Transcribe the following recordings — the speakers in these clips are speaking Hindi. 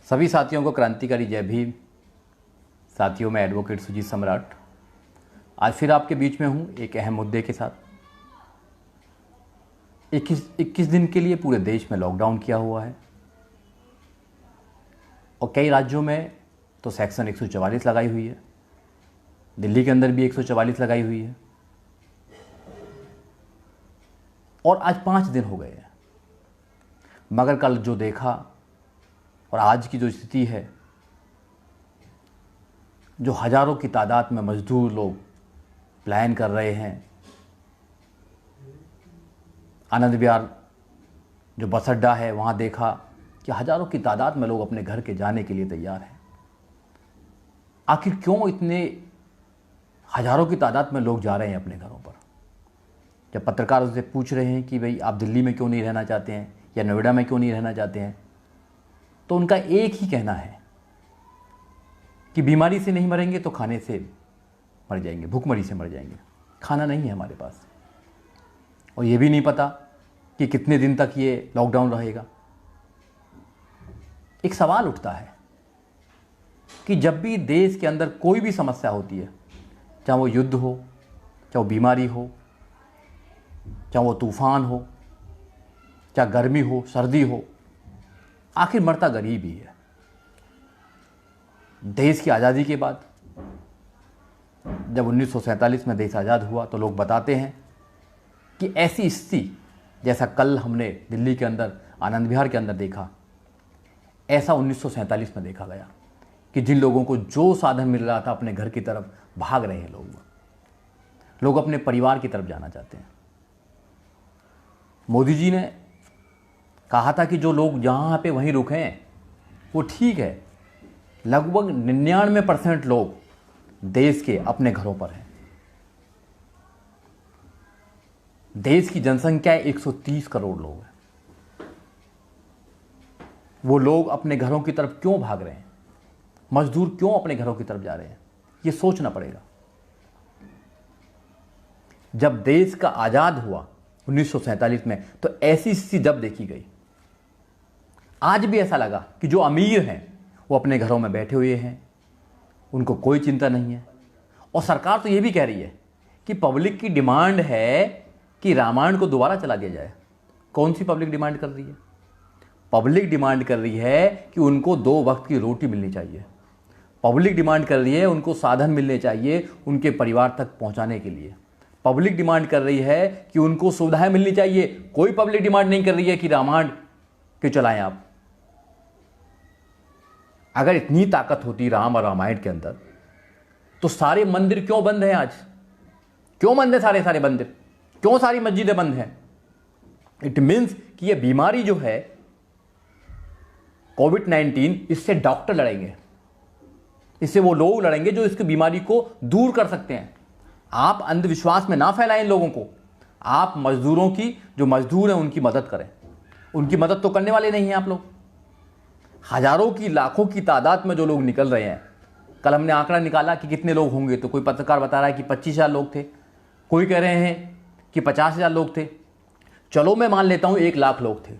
सभी साथियों को क्रांतिकारी जय भीम। साथियों, मैं एडवोकेट सुजीत सम्राट आज फिर आपके बीच में हूँ एक अहम मुद्दे के साथ। 21 दिन के लिए पूरे देश में लॉकडाउन किया हुआ है और कई राज्यों में तो सेक्शन 144 लगाई हुई है। दिल्ली के अंदर भी 144 लगाई हुई है और आज 5 दिन हो गए हैं। मगर कल जो देखा और आज की जो स्थिति है, जो हज़ारों की तादाद में मजदूर लोग प्लान कर रहे हैं, आनंद विहार जो बस अड्डा है वहाँ देखा कि हज़ारों की तादाद में लोग अपने घर के जाने के लिए तैयार हैं। आखिर क्यों इतने हज़ारों की तादाद में लोग जा रहे हैं अपने घरों पर? जब पत्रकार उससे पूछ रहे हैं कि भाई आप दिल्ली में क्यों नहीं रहना चाहते हैं या नोएडा में क्यों नहीं रहना चाहते हैं, तो उनका एक ही कहना है कि बीमारी से नहीं मरेंगे तो खाने से मर जाएंगे, भूखमरी से मर जाएंगे। खाना नहीं है हमारे पास और ये भी नहीं पता कि कितने दिन तक ये लॉकडाउन रहेगा। एक सवाल उठता है कि जब भी देश के अंदर कोई भी समस्या होती है, चाहे वो युद्ध हो, चाहे वो बीमारी हो, चाहे वो तूफान हो, चाहे गर्मी हो, सर्दी हो, आखिर मरता गरीब ही है। देश की आज़ादी के बाद जब 1947 में देश आज़ाद हुआ तो लोग बताते हैं कि ऐसी स्थिति जैसा कल हमने दिल्ली के अंदर आनंद विहार के अंदर देखा, ऐसा 1947 में देखा गया कि जिन लोगों को जो साधन मिल रहा था अपने घर की तरफ भाग रहे हैं। लोग अपने परिवार की तरफ जाना चाहते हैं। मोदी जी ने कहा था कि जो लोग जहाँ पे वहीं रुके हैं वो ठीक है। लगभग 99% लोग देश के अपने घरों पर हैं। देश की जनसंख्या 130 करोड़ लोग हैं। वो लोग अपने घरों की तरफ क्यों भाग रहे हैं? मजदूर क्यों अपने घरों की तरफ जा रहे हैं? ये सोचना पड़ेगा। जब देश का आज़ाद हुआ 1947 में तो ऐसी स्थिति जब देखी गई, आज भी ऐसा लगा कि जो अमीर हैं वो अपने घरों में बैठे हुए हैं, उनको कोई चिंता नहीं है। और सरकार तो ये भी कह रही है कि पब्लिक की डिमांड है कि रामायण को दोबारा चला दिया जाए। कौन सी पब्लिक डिमांड कर रही है? पब्लिक डिमांड कर रही है कि उनको 2 वक्त की रोटी मिलनी चाहिए। पब्लिक डिमांड कर रही है उनको साधन मिलने चाहिए उनके परिवार तक पहुंचाने के लिए। पब्लिक डिमांड कर रही है कि उनको सुविधाएं मिलनी चाहिए। कोई पब्लिक डिमांड नहीं कर रही है कि रामायण क्यों चलाएं आप। अगर इतनी ताकत होती राम और रामायण के अंदर तो सारे मंदिर क्यों बंद हैं आज? क्यों बंद है सारे मंदिर? क्यों सारी मस्जिदें बंद हैं? इट मीन्स कि ये बीमारी जो है कोविड-19, इससे डॉक्टर लड़ेंगे, इससे वो लोग लड़ेंगे जो इसकी बीमारी को दूर कर सकते हैं। आप अंधविश्वास में ना फैलाएं लोगों को। आप मजदूरों की, जो मजदूर हैं उनकी मदद करें। उनकी मदद तो करने वाले नहीं हैं आप लोग। हजारों की, लाखों की तादाद में जो लोग निकल रहे हैं। कल हमने आंकड़ा निकाला कि कितने लोग होंगे, तो कोई पत्रकार बता रहा है कि 25,000 लोग थे, कोई कह रहे हैं कि 50,000 लोग थे। चलो मैं मान लेता हूं 1 लाख लोग थे,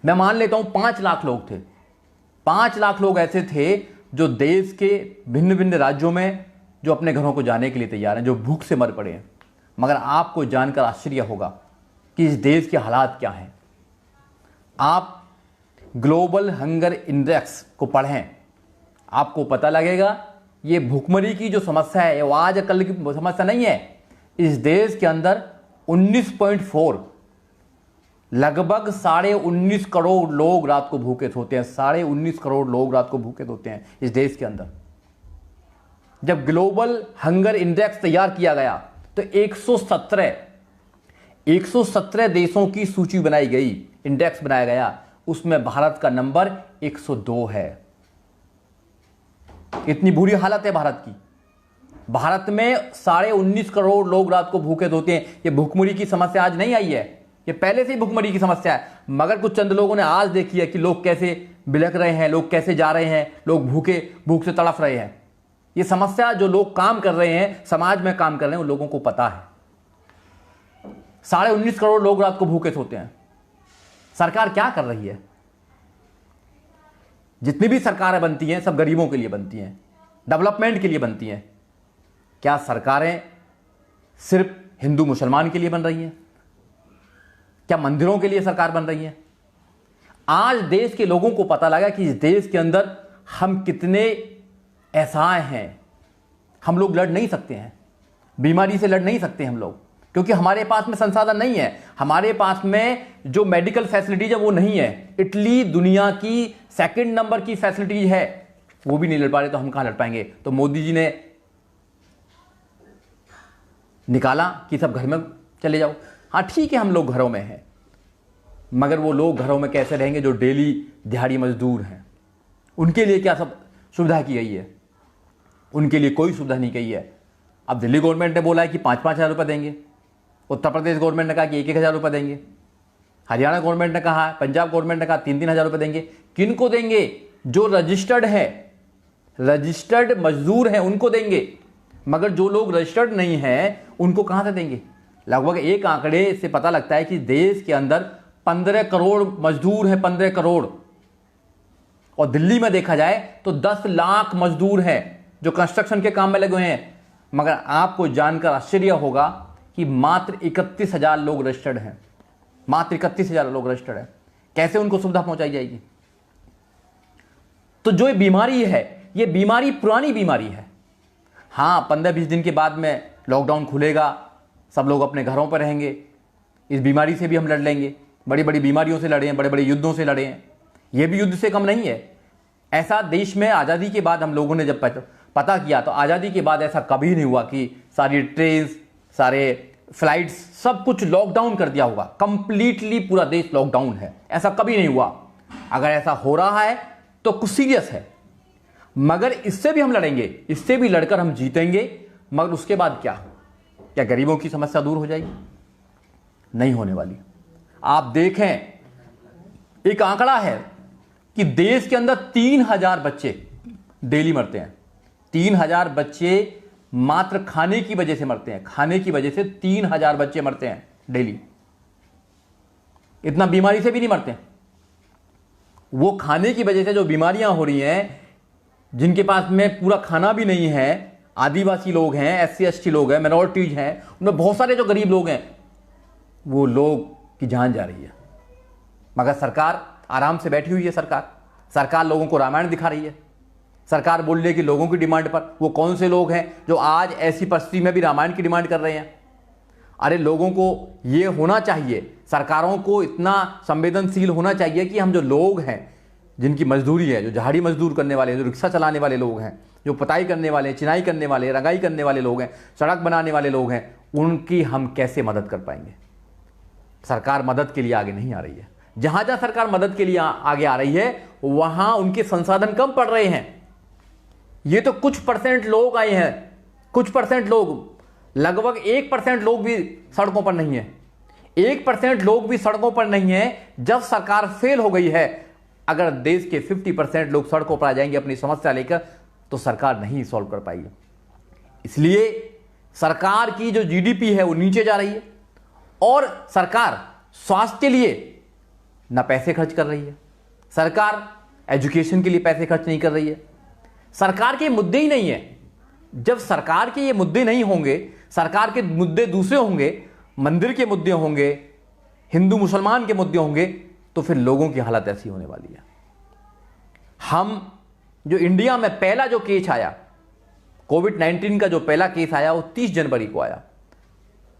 मैं मान लेता हूं 5 लाख लोग थे। 5 लाख लोग ऐसे थे जो देश के भिन्न भिन्न राज्यों में जो अपने घरों को जाने के लिए तैयार हैं, जो भूख से मर पड़े हैं। मगर आपको जानकर आश्चर्य होगा कि इस देश के हालात क्या हैं। आप ग्लोबल हंगर इंडेक्स को पढ़ें, आपको पता लगेगा ये भूखमरी की जो समस्या है वो आज कल की समस्या नहीं है। इस देश के अंदर 19.4, लगभग 19.5 करोड़ लोग रात को भूखे सोते हैं। 19.5 करोड़ लोग रात को भूखे सोते हैं इस देश के अंदर। जब ग्लोबल हंगर इंडेक्स तैयार किया गया तो 117 देशों की सूची बनाई गई, इंडेक्स बनाया गया। उसमें भारत का नंबर 102 है। इतनी बुरी हालत है भारत की। भारत में 19.5 करोड़ लोग रात को भूखे सोते हैं। ये भूखमरी की समस्या आज नहीं आई है, ये पहले से ही भूखमरी की समस्या है। मगर कुछ चंद लोगों ने आज देखी है कि लोग कैसे बिलख रहे हैं, लोग कैसे जा रहे हैं, लोग भूख से तड़फ रहे हैं। ये समस्या जो लोग काम कर रहे हैं, समाज में काम कर रहे हैं, उन लोगों को पता है। 19.5 करोड़ लोग रात को भूखे सोते हैं। सरकार क्या कर रही है? जितनी भी सरकारें बनती हैं सब गरीबों के लिए बनती हैं, डेवलपमेंट के लिए बनती हैं। क्या सरकारें सिर्फ हिंदू मुसलमान के लिए बन रही हैं? क्या मंदिरों के लिए सरकार बन रही है? आज देश के लोगों को पता लगा कि इस देश के अंदर हम कितने असहाय हैं। हम लोग लड़ नहीं सकते हैं, बीमारी से लड़ नहीं सकते हम लोग, क्योंकि हमारे पास में संसाधन नहीं है, हमारे पास में जो मेडिकल फैसिलिटीज है वो नहीं है। इटली दुनिया की सेकंड नंबर की फैसिलिटीज है, वो भी नहीं लड़ पा रहे, तो हम कहां लड़ पाएंगे? तो मोदी जी ने निकाला कि सब घर में चले जाओ। हाँ ठीक है, हम लोग घरों में हैं, मगर वो लोग घरों में कैसे रहेंगे जो डेली दिहाड़ी मजदूर हैं? उनके लिए क्या सब सुविधा की गई है? उनके लिए कोई सुविधा नहीं की है। अब दिल्ली गवर्नमेंट ने बोला है कि 5-5 हज़ार रुपये देंगे, उत्तर प्रदेश गवर्नमेंट ने कहा कि 1-1 हज़ार रुपये देंगे, हरियाणा गवर्नमेंट ने कहा, पंजाब गवर्नमेंट ने कहा 3-3 हज़ार रुपये देंगे। किनको देंगे? जो रजिस्टर्ड है, रजिस्टर्ड मजदूर हैं उनको देंगे, मगर जो लोग रजिस्टर्ड नहीं हैं उनको कहां से देंगे? लगभग एक आंकड़े से पता लगता है कि देश के अंदर 15 करोड़ मजदूर हैं, 15 करोड़। और दिल्ली में देखा जाए तो 10 लाख मजदूर हैं जो कंस्ट्रक्शन के काम में लगे हुए हैं, मगर आपको जानकर आश्चर्य होगा कि मात्र 31,000 लोग रजिस्टर्ड हैं, मात्र 31,000 लोग रजिस्टर्ड हैं। कैसे उनको सुविधा पहुंचाई जाएगी? तो जो ये बीमारी है, ये बीमारी पुरानी बीमारी है। हाँ, 15-20 दिन के बाद में लॉकडाउन खुलेगा, सब लोग अपने घरों पर रहेंगे, इस बीमारी से भी हम लड़ लेंगे। बड़ी बड़ी बीमारियों से लड़े हैं, बड़े बड़े युद्धों से लड़े हैं, ये भी युद्ध से कम नहीं है। ऐसा देश में आज़ादी के बाद हम लोगों ने जब पता किया तो आज़ादी के बाद ऐसा कभी नहीं हुआ कि सारी ट्रेन, सारे फ्लाइट्स, सब कुछ लॉकडाउन कर दिया होगा, कंप्लीटली पूरा देश लॉकडाउन है, ऐसा कभी नहीं हुआ। अगर ऐसा हो रहा है तो कुछ सीरियस है, मगर इससे भी हम लड़ेंगे, इससे भी लड़कर हम जीतेंगे। मगर उसके बाद क्या गरीबों की समस्या दूर हो जाएगी? नहीं होने वाली। आप देखें, एक आंकड़ा है कि देश के अंदर 3,000 बच्चे डेली मरते हैं। 3,000 बच्चे मात्र खाने की वजह से मरते हैं, खाने की वजह से 3,000 बच्चे मरते हैं डेली। इतना बीमारी से भी नहीं मरते। वो खाने की वजह से जो बीमारियां हो रही हैं, जिनके पास में पूरा खाना भी नहीं है, आदिवासी लोग हैं, SC ST लोग हैं, माइनॉरिटीज हैं, उनमें बहुत सारे जो गरीब लोग हैं, वो लोग की जान जा रही है। मगर सरकार आराम से बैठी हुई है। सरकार लोगों को रामायण दिखा रही है। सरकार बोल रही है कि लोगों की डिमांड पर। वो कौन से लोग हैं जो आज ऐसी परिस्थिति में भी रामायण की डिमांड कर रहे हैं? अरे लोगों को ये होना चाहिए, सरकारों को इतना संवेदनशील होना चाहिए कि हम जो लोग हैं, जिनकी मजदूरी है, जो झाड़ी मजदूर करने वाले, जो रिक्शा चलाने वाले लोग हैं, जो पुताई करने वाले, चिनाई करने वाले, रंगाई करने वाले लोग हैं, सड़क बनाने वाले लोग हैं, उनकी हम कैसे मदद कर पाएंगे? सरकार मदद के लिए आगे नहीं आ रही है। जहां जहां सरकार मदद के लिए आगे आ रही है, वहां उनके संसाधन कम पड़ रहे हैं। ये तो कुछ % लोग आए हैं, कुछ % लोग, लगभग 1% लोग भी सड़कों पर नहीं है। 1% लोग भी सड़कों पर नहीं है। जब सरकार फेल हो गई है, अगर देश के 50% लोग सड़कों पर आ जाएंगे अपनी समस्या लेकर, तो सरकार नहीं सॉल्व कर पाएगी। इसलिए सरकार की जो GDP है वो नीचे जा रही है, और सरकार स्वास्थ्य के लिए ना पैसे खर्च कर रही है, सरकार एजुकेशन के लिए पैसे खर्च नहीं कर रही है। सरकार के मुद्दे ही नहीं है। जब सरकार के ये मुद्दे नहीं होंगे, सरकार के मुद्दे दूसरे होंगे, मंदिर के मुद्दे होंगे, हिंदू मुसलमान के मुद्दे होंगे, तो फिर लोगों की हालत ऐसी होने वाली है। हम जो इंडिया में पहला जो केस आया, कोविड-19 का जो पहला केस आया, वो 30 जनवरी को आया।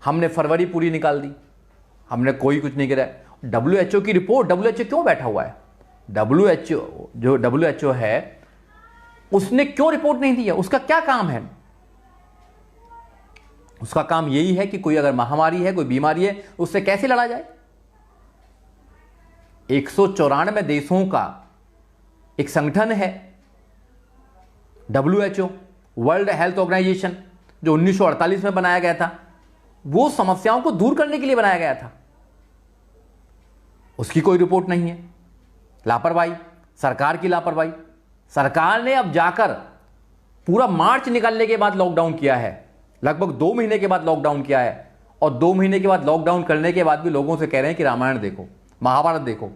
हमने फरवरी पूरी निकाल दी, हमने कोई कुछ नहीं करा। WHO की रिपोर्ट, WHO क्यों बैठा हुआ है? WHO है, उसने क्यों रिपोर्ट नहीं दी है? उसका क्या काम है? उसका काम यही है कि कोई अगर महामारी है, कोई बीमारी है, उससे कैसे लड़ा जाए। 194 देशों का एक संगठन है WHO, वर्ल्ड हेल्थ ऑर्गेनाइजेशन, जो 1948 में बनाया गया था। वो समस्याओं को दूर करने के लिए बनाया गया था। उसकी कोई रिपोर्ट नहीं है। लापरवाही, सरकार की लापरवाही। सरकार ने अब जाकर पूरा मार्च निकालने के बाद लॉकडाउन किया है, लगभग 2 महीने के बाद लॉकडाउन किया है, और 2 महीने के बाद लॉकडाउन करने के बाद भी लोगों से कह रहे हैं कि रामायण देखो, महाभारत देखो।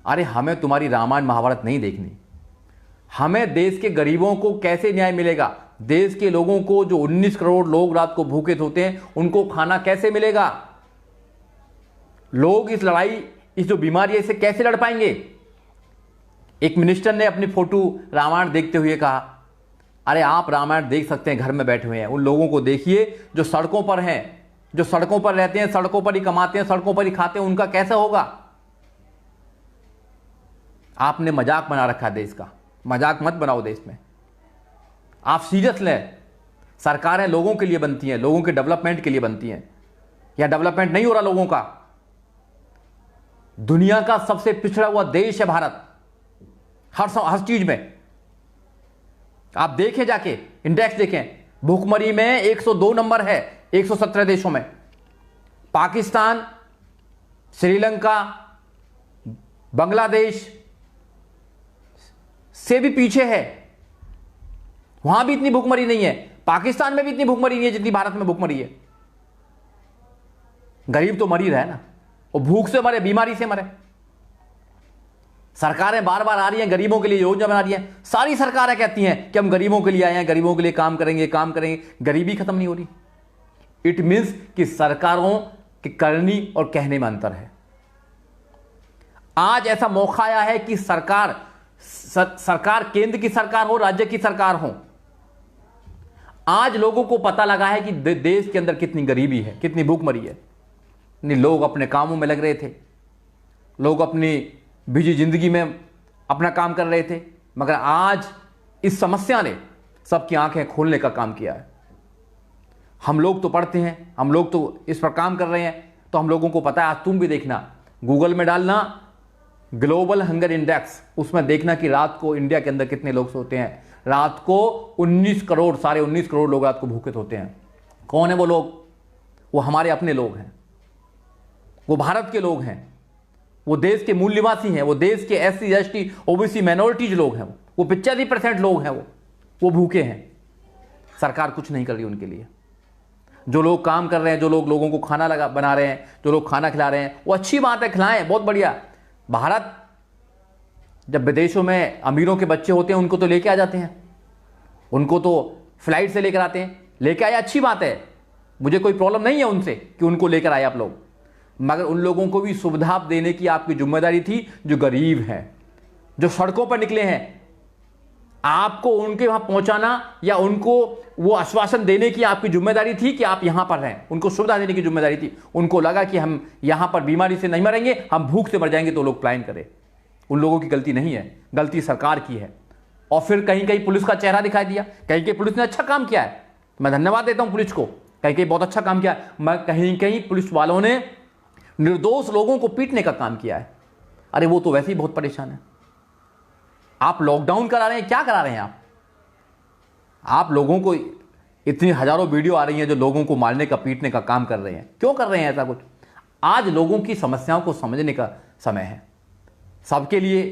अरे हमें तुम्हारी रामायण महाभारत नहीं देखनी, हमें देश के गरीबों को कैसे न्याय मिलेगा, देश के लोगों को जो 19 करोड़ लोग रात को भूखे सोते हैं उनको खाना कैसे मिलेगा, लोग इस लड़ाई, इस जो बीमारी है इससे कैसे लड़ पाएंगे। एक मिनिस्टर ने अपनी फोटो रामायण देखते हुए कहा, अरे आप रामायण देख सकते हैं घर में बैठे हुए हैं, उन लोगों को देखिए जो सड़कों पर हैं, जो सड़कों पर रहते हैं, सड़कों पर ही कमाते हैं, सड़कों पर ही खाते हैं, उनका कैसा होगा। आपने मजाक बना रखा है देश का, मजाक मत बनाओ देश में, आप सीरियस लें। सरकारें लोगों के लिए बनती हैं, लोगों के डेवलपमेंट के लिए बनती हैं, या डेवलपमेंट नहीं हो रहा लोगों का। दुनिया का सबसे पिछड़ा हुआ देश है भारत, हर चीज में। आप देखें, जाके इंडेक्स देखें, भूखमरी में 102 नंबर है 117 देशों में। पाकिस्तान, श्रीलंका, बांग्लादेश से भी पीछे है, वहां भी इतनी भूखमरी नहीं है, पाकिस्तान में भी इतनी भूखमरी नहीं है जितनी भारत में भूखमरी है। गरीब तो मर ही रहा है ना, वो भूख से मरे, बीमारी से मरे। सरकारें बार बार आ रही हैं, गरीबों के लिए योजना बना रही हैं, सारी सरकारें कहती हैं कि हम गरीबों के लिए आए हैं, गरीबों के लिए काम करेंगे, गरीबी खत्म नहीं हो रही। इट मीन्स कि सरकारों की करनी और कहने में अंतर है। आज ऐसा मौका आया है कि सरकार केंद्र की सरकार हो, राज्य की सरकार हो, आज लोगों को पता लगा है कि देश के अंदर कितनी गरीबी है, कितनी भूखमरी है। नहीं, लोग अपने कामों में लग रहे थे, लोग अपनी बिजी जिंदगी में अपना काम कर रहे थे, मगर आज इस समस्या ने सबकी आंखें खोलने का काम किया है। हम लोग तो पढ़ते हैं, हम लोग तो इस पर काम कर रहे हैं, तो हम लोगों को पता है। आज तुम भी देखना, गूगल में डालना ग्लोबल हंगर इंडेक्स, उसमें देखना कि रात को इंडिया के अंदर कितने लोग सोते हैं। रात को 19 करोड़, साढ़े 19 करोड़ लोग रात को भूखे सोते हैं। कौन है वो लोग? वो हमारे अपने लोग हैं, वो भारत के लोग हैं, वो देश के मूल निवासी हैं, वो देश के SC ST OBC माइनॉरिटीज लोग हैं, वो 85% लोग हैं, वो भूखे हैं। सरकार कुछ नहीं कर रही उनके लिए। जो लोग काम कर रहे हैं, जो लोग लोगों को खाना बना रहे हैं, जो लोग खाना खिला रहे हैं, वो अच्छी बात है, खिलाएं, बहुत बढ़िया। भारत जब विदेशों में अमीरों के बच्चे होते हैं उनको तो लेके आ जाते हैं, उनको तो फ्लाइट से लेकर आते हैं, लेके आए, अच्छी बात है, मुझे कोई प्रॉब्लम नहीं है उनसे कि उनको लेकर आए आप लोग, मगर उन लोगों को भी सुविधा देने की आपकी जिम्मेदारी थी जो गरीब हैं, जो सड़कों पर निकले हैं। आपको उनके वहां पहुंचाना या उनको वो आश्वासन देने की आपकी जिम्मेदारी थी कि आप यहां पर रहें, उनको सुविधा देने की जिम्मेदारी थी। उनको लगा कि हम यहां पर बीमारी से नहीं मरेंगे, हम भूख से मर जाएंगे, तो लोग पलायन करें। उन लोगों की गलती नहीं है, गलती सरकार की है। और फिर कहीं कहीं पुलिस का चेहरा दिखाई दिया, कहीं कहीं पुलिस ने अच्छा काम किया है, मैं धन्यवाद देता हूं पुलिस को, कहीं कहीं बहुत अच्छा काम किया है, मैं कहीं कहीं पुलिस वालों ने निर्दोष लोगों को पीटने का काम किया है। अरे वो तो वैसे ही बहुत परेशान है। आप लॉकडाउन करा रहे हैं, क्या करा रहे हैं आप लोगों को इतनी हजारों वीडियो आ रही हैं जो लोगों को मारने का, पीटने का काम कर रहे हैं, क्यों कर रहे हैं ऐसा कुछ? आज लोगों की समस्याओं को समझने का समय है। सबके लिए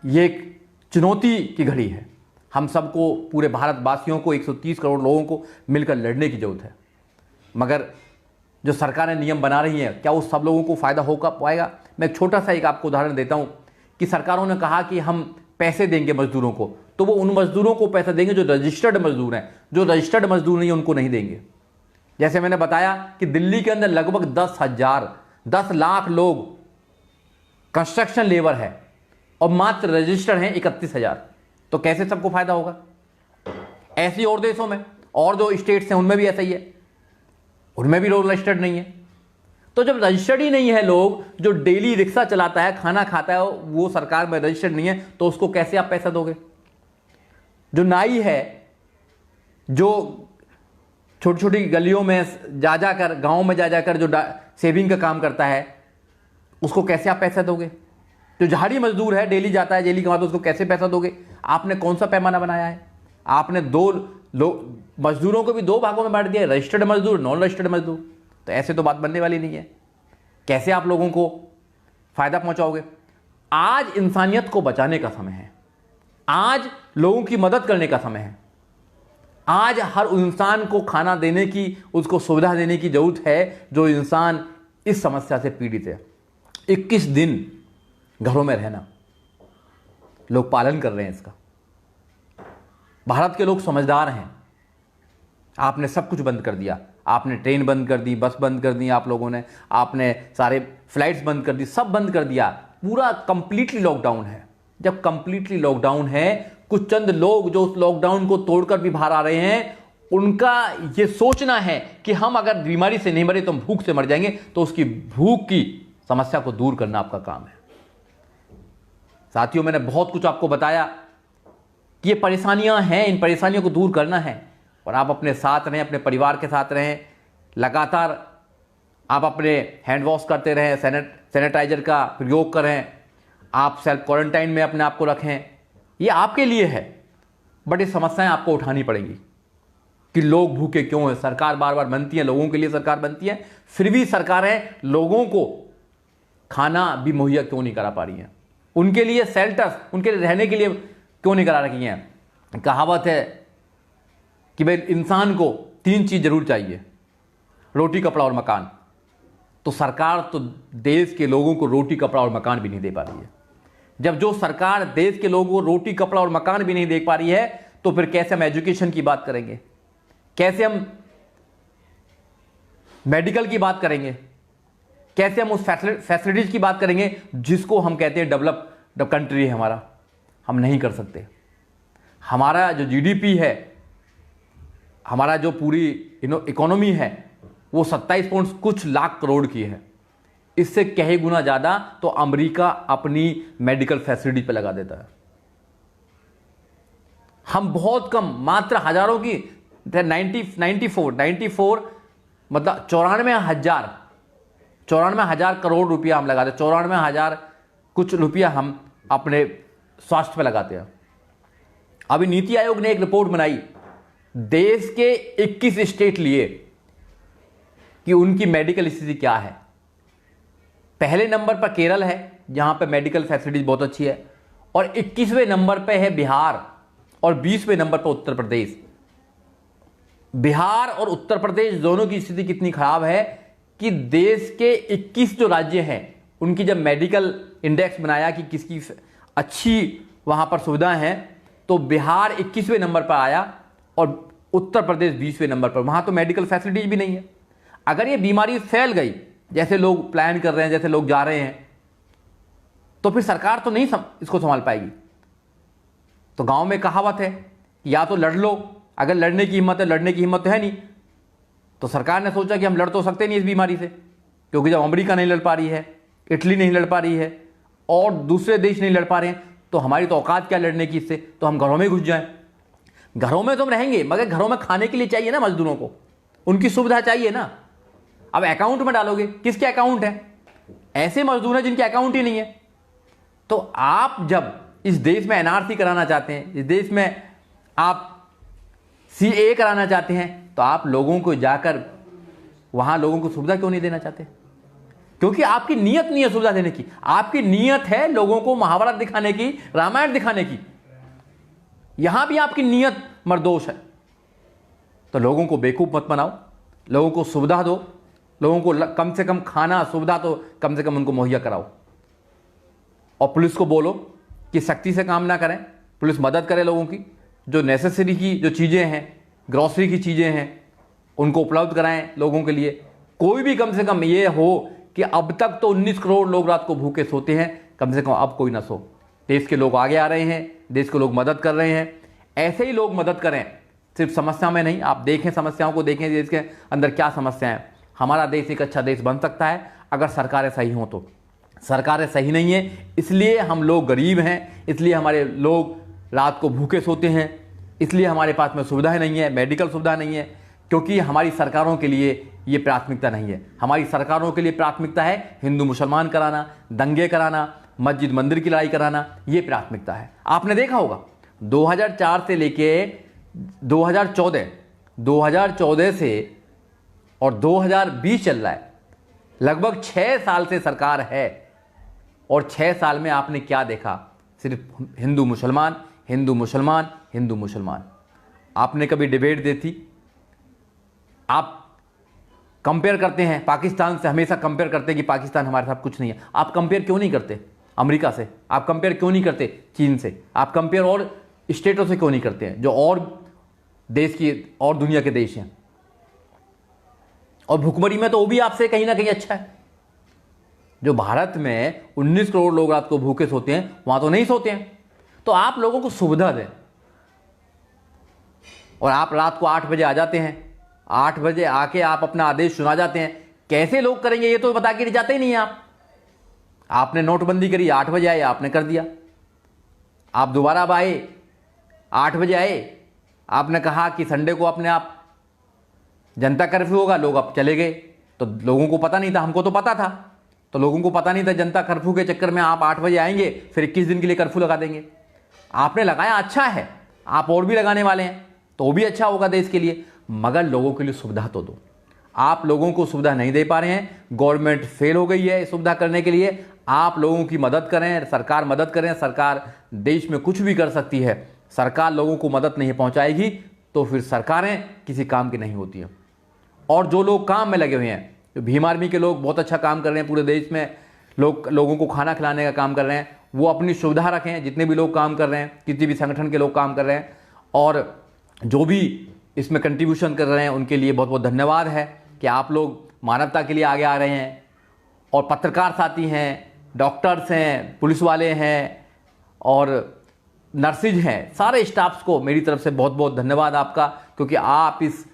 ये एक चुनौती की घड़ी है। हम सबको, पूरे भारतवासियों को, 130 करोड़ लोगों को मिलकर लड़ने की जरूरत है। मगर जो सरकारें नियम बना रही हैं, क्या वो सब लोगों को फायदा हो पाएगा? मैं एक छोटा सा एक आपको उदाहरण देता हूं कि सरकारों ने कहा कि हम पैसे देंगे मजदूरों को, तो वो उन मजदूरों को पैसा देंगे जो रजिस्टर्ड मजदूर हैं, जो रजिस्टर्ड मजदूर नहीं है उनको नहीं देंगे। जैसे मैंने बताया कि दिल्ली के अंदर लगभग 10 लाख लोग कंस्ट्रक्शन लेबर है और मात्र रजिस्टर्ड हैं 31,000, तो कैसे सबको फायदा होगा? ऐसी और देशों में, और जो स्टेट्स हैं उनमें भी ऐसा ही है, उनमें भी लोग रजिस्टर्ड नहीं है। तो जब रजिस्टर्ड ही नहीं है, लोग जो डेली रिक्शा चलाता है, खाना खाता है, वो सरकार में रजिस्टर्ड नहीं है, तो उसको कैसे आप पैसा दोगे? जो नाई है, जो छोटी छोटी गलियों में जा जाकर, गांव में जा जाकर जो सेविंग का काम करता है, उसको कैसे आप पैसा दोगे? जो झाड़ी मजदूर है, डेली जाता है, डेली कमाता है, उसको कैसे पैसा दोगे? आपने कौन सा पैमाना बनाया है? आपने मजदूरों को भी 2 भागों में बांट दिया, रजिस्टर्ड मजदूर, नॉन रजिस्टर्ड मजदूर। तो ऐसे तो बात बनने वाली नहीं है। कैसे आप लोगों को फायदा पहुंचाओगे? आज इंसानियत को बचाने का समय है, आज लोगों की मदद करने का समय है, आज हर इंसान को खाना देने की, उसको सुविधा देने की जरूरत है जो इंसान इस समस्या से पीड़ित है। 21 दिन घरों में रहना, लोग पालन कर रहे हैं इसका। भारत के लोग समझदार हैं। आपने सब कुछ बंद कर दिया, आपने ट्रेन बंद कर दी, बस बंद कर दी आप लोगों ने, आपने सारे फ्लाइट्स बंद कर दी, सब बंद कर दिया, पूरा कंप्लीटली लॉकडाउन है। जब कंप्लीटली लॉकडाउन है, कुछ चंद लोग जो उस लॉकडाउन को तोड़कर भी बाहर आ रहे हैं, उनका यह सोचना है कि हम अगर बीमारी से नहीं मरे तो हम भूख से मर जाएंगे, तो उसकी भूख की समस्या को दूर करना आपका काम है। साथियों, मैंने बहुत कुछ आपको बताया कि ये परेशानियां हैं, इन परेशानियों को दूर करना है, और आप अपने साथ रहें, अपने परिवार के साथ रहें, लगातार आप अपने हैंड वॉश करते रहें, सैनिटाइजर का प्रयोग करें, आप सेल्फ क्वारंटाइन में अपने आप को रखें। ये आपके लिए है, बट ये समस्याएं आपको उठानी पड़ेंगी कि लोग भूखे क्यों हैं। सरकार बार बार बनती है, लोगों के लिए सरकार बनती है, फिर भी सरकारें लोगों को खाना भी मुहैया क्यों नहीं करा पा रही हैं, उनके लिए शेल्टर्स, उनके लिए रहने के लिए क्यों नहीं करा रखी हैं। कहावत है कि भाई इंसान को 3 चीज जरूर चाहिए, रोटी, कपड़ा और मकान। तो सरकार तो देश के लोगों को रोटी, कपड़ा और मकान भी नहीं दे पा रही है। जब जो सरकार देश के लोगों को रोटी, कपड़ा और मकान भी नहीं दे पा रही है, तो फिर कैसे हम एजुकेशन की बात करेंगे, कैसे हम मेडिकल की बात करेंगे, कैसे हम उस फैसिलिटीज की बात करेंगे जिसको हम कहते हैं डेवलप्ड कंट्री है हमारा। हम नहीं कर सकते। हमारा जो जीडीपी है, हमारा जो पूरी इकोनॉमी है, वो 27 पॉइंट कुछ लाख करोड़ की है। इससे कई गुना ज्यादा तो अमेरिका अपनी मेडिकल फैसिलिटी पे लगा देता है। हम बहुत कम, मात्र हजारों की 94 मतलब 94,000 करोड़ रुपया हम लगाते हैं। 94,000 कुछ रुपया हम अपने स्वास्थ्य पे लगाते हैं। अभी नीति आयोग ने एक रिपोर्ट बनाई, देश के 21 स्टेट लिए कि उनकी मेडिकल स्थिति क्या है। पहले नंबर पर केरल है, जहां पे मेडिकल फैसिलिटीज बहुत अच्छी है, और 21वें नंबर पे है बिहार, और 20वें नंबर पर उत्तर प्रदेश। बिहार और उत्तर प्रदेश दोनों की स्थिति कितनी खराब है कि देश के 21 जो राज्य हैं, उनकी जब मेडिकल इंडेक्स बनाया कि किसकी अच्छी वहां पर सुविधाएं हैं, तो बिहार 21वें नंबर पर आया और उत्तर प्रदेश 20वें नंबर पर। वहां तो मेडिकल फैसिलिटीज भी नहीं है। अगर ये बीमारी फैल गई, जैसे लोग प्लान कर रहे हैं, जैसे लोग जा रहे हैं, तो फिर सरकार तो नहीं इसको संभाल पाएगी। तो गांव में कहावत है, या तो लड़ लो, अगर लड़ने की हिम्मत है, लड़ने की हिम्मत तो है नहीं, तो सरकार ने सोचा कि हम लड़ तो सकते नहीं इस बीमारी से, क्योंकि जब अमेरिका नहीं लड़ पा रही है, इटली नहीं लड़ पा रही है, और दूसरे देश नहीं लड़ पा रहे हैं, तो हमारी तो औकात क्या लड़ने की इससे, तो हम घरों में घुस जाएं। घरों में तो हम रहेंगे, मगर घरों में खाने के लिए चाहिए ना मजदूरों को, उनकी सुविधा चाहिए ना। अब अकाउंट में डालोगे, किसके अकाउंट है? ऐसे मजदूर हैं जिनके अकाउंट ही नहीं है। तो आप जब इस देश में एनआरसी कराना चाहते हैं, इस देश में आप सीए कराना चाहते हैं, तो आप लोगों को जाकर वहां लोगों को सुविधा क्यों नहीं देना चाहते? क्योंकि आपकी नीयत नहीं है सुविधा देने की, आपकी नीयत है लोगों को महाभारत दिखाने की, रामायण दिखाने की। यहां भी आपकी नीयत मर्दोष है। तो लोगों को बेवकूफ मत बनाओ, लोगों को सुविधा दो, लोगों को कम से कम खाना सुविधा तो कम से कम उनको मुहैया कराओ। और पुलिस को बोलो कि सख्ती से काम ना करें, पुलिस मदद करे लोगों की, जो नेसेसरी की जो चीज़ें हैं, ग्रॉसरी की चीज़ें हैं, उनको उपलब्ध कराएं लोगों के लिए। कोई भी कम से कम ये हो कि अब तक तो 19 करोड़ लोग रात को भूखे सोते हैं, कम से कम अब कोई ना सो। देश के लोग आगे आ रहे हैं, देश के लोग मदद कर रहे हैं, ऐसे ही लोग मदद करें, सिर्फ समस्या में नहीं। आप देखें, समस्याओं को देखें, देश के अंदर क्या समस्या है। हमारा देश एक अच्छा देश बन सकता है अगर सरकारें सही हों। तो सरकारें सही नहीं है, इसलिए हम लोग गरीब हैं, इसलिए हमारे लोग रात को भूखे सोते हैं, इसलिए हमारे पास में सुविधाएं नहीं है, मेडिकल सुविधा नहीं है, क्योंकि हमारी सरकारों के लिए ये प्राथमिकता नहीं है। हमारी सरकारों के लिए प्राथमिकता है हिंदू मुसलमान कराना, दंगे कराना, मस्जिद मंदिर की लड़ाई कराना, ये प्राथमिकता है। आपने देखा होगा 2004 से लेके 2014 से और 2020 चल रहा है, लगभग 6 साल से सरकार है, और 6 साल में आपने क्या देखा? सिर्फ हिंदू मुसलमान, हिंदू मुसलमान, हिंदू मुसलमान। आपने कभी डिबेट देखी? आप कंपेयर करते हैं पाकिस्तान से, हमेशा कंपेयर करते हैं कि पाकिस्तान हमारे साथ कुछ नहीं है। आप कंपेयर क्यों नहीं करते? अमेरिका से? आप कंपेयर क्यों नहीं करते चीन से? आप कंपेयर और स्टेटों से क्यों नहीं करते हैं जो और देश की और दुनिया के देश हैं? और भुखमरी में तो वो भी आपसे कहीं ना कहीं अच्छा है। जो भारत में 19 करोड़ लोग रात को भूखे सोते हैं, वहां तो नहीं सोते हैं। तो आप लोगों को सुविधा दें और आप रात को 8 बजे आ जाते हैं, 8 बजे आके आप अपना आदेश सुना जाते हैं। कैसे लोग करेंगे ये तो बता के जाते ही नहीं आप। आपने नोटबंदी करी, 8 बजे आए, आपने कर दिया। आप दोबारा अब आए, 8 बजे आए, आपने कहा कि संडे को अपने आप जनता कर्फ्यू होगा, लोग अब चले गए। तो लोगों को पता नहीं था, हमको तो पता था। तो लोगों को पता नहीं था जनता कर्फ्यू के चक्कर में आप 8 बजे आएंगे, फिर 21 दिन के लिए कर्फ्यू लगा देंगे। आपने लगाया, अच्छा है, आप और भी लगाने वाले हैं तो वो भी अच्छा होगा देश के लिए, मगर लोगों के लिए सुविधा तो दो। आप लोगों को सुविधा नहीं दे पा रहे हैं, गवर्नमेंट फेल हो गई है सुविधा करने के लिए। आप लोगों की मदद करें, सरकार मदद करें। सरकार देश में कुछ भी कर सकती है, सरकार लोगों को मदद नहीं पहुंचाएगी तो फिर सरकारें किसी काम की नहीं होती हैं। और जो लोग काम में लगे हुए हैं, जो भीम आर्मी के लोग बहुत अच्छा काम कर रहे हैं, पूरे देश में लोगों को खाना खिलाने का काम कर रहे हैं, वो अपनी सुविधा रखें। जितने भी लोग काम कर रहे हैं, किसी भी संगठन के लोग काम कर रहे हैं और जो भी इसमें कंट्रीब्यूशन कर रहे हैं, उनके लिए बहुत बहुत धन्यवाद है कि आप लोग मानवता के लिए आगे आ रहे हैं। और पत्रकार साथी हैं, डॉक्टर्स हैं, पुलिस वाले हैं और नर्सिज हैं, सारे स्टाफ्स को मेरी तरफ से बहुत बहुत धन्यवाद आपका, क्योंकि आप इस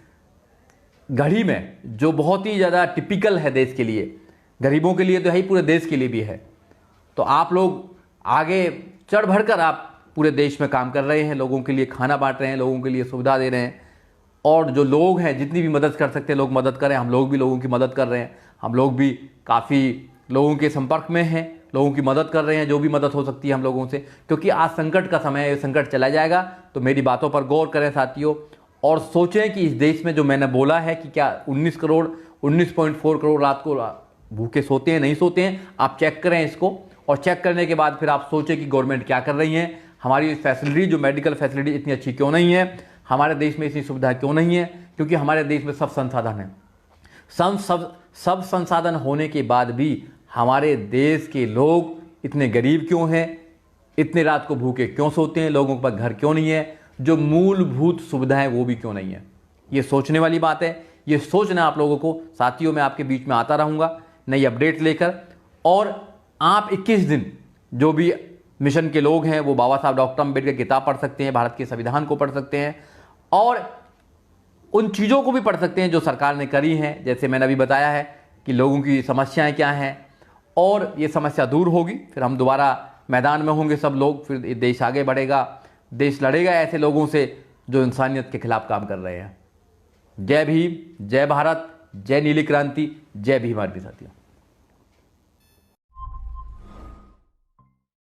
घड़ी में जो बहुत ही ज़्यादा टिपिकल है देश के लिए, गरीबों के लिए तो है ही, पूरे देश के लिए भी है, तो आप लोग आगे चढ़ बढ़कर आप पूरे देश में काम कर रहे हैं, लोगों के लिए खाना बांट रहे हैं, लोगों के लिए सुविधा दे रहे हैं। और जो लोग हैं, जितनी भी मदद कर सकते हैं लोग मदद करें। हम लोग भी लोगों की मदद कर रहे हैं, हम लोग भी काफ़ी लोगों के संपर्क में हैं, लोगों की मदद कर रहे हैं, जो भी मदद हो सकती है हम लोगों से, क्योंकि आज संकट का समय है, ये संकट चला जाएगा। तो मेरी बातों पर गौर करें साथियों, और सोचें कि इस देश में जो मैंने बोला है कि क्या 19.4 करोड़ रात को भूखे सोते हैं, नहीं सोते हैं, आप चेक करें इसको, और चेक करने के बाद फिर आप सोचें कि गवर्नमेंट क्या कर रही है। हमारी फैसिलिटी, जो मेडिकल फैसिलिटी इतनी अच्छी क्यों नहीं है, हमारे देश में इतनी सुविधा क्यों नहीं है? क्योंकि हमारे देश में सब संसाधन है। सब संसाधन होने के बाद भी हमारे देश के लोग इतने गरीब क्यों हैं, इतने रात को भूखे क्यों सोते हैं, लोगों के पास घर क्यों नहीं है, जो मूलभूत सुविधाएं वो भी क्यों नहीं है? ये सोचने वाली बात है। ये सोचना आप लोगों को। साथियों, मैं आपके बीच में आता रहूँगा नई अपडेट लेकर, और आप 21 दिन जो भी मिशन के लोग हैं वो बाबा साहब डॉक्टर अम्बेडकर की किताब पढ़ सकते हैं, भारत के संविधान को पढ़ सकते हैं, और उन चीज़ों को भी पढ़ सकते हैं जो सरकार ने करी हैं। जैसे मैंने अभी बताया है कि लोगों की समस्याएं क्या हैं, और ये समस्या दूर होगी, फिर हम दोबारा मैदान में होंगे सब लोग, फिर देश आगे बढ़ेगा, देश लड़ेगा ऐसे लोगों से जो इंसानियत के खिलाफ काम कर रहे हैं। जय भीम, जय भारत, जय नीली क्रांति, जय भीम आर्मी साथियों।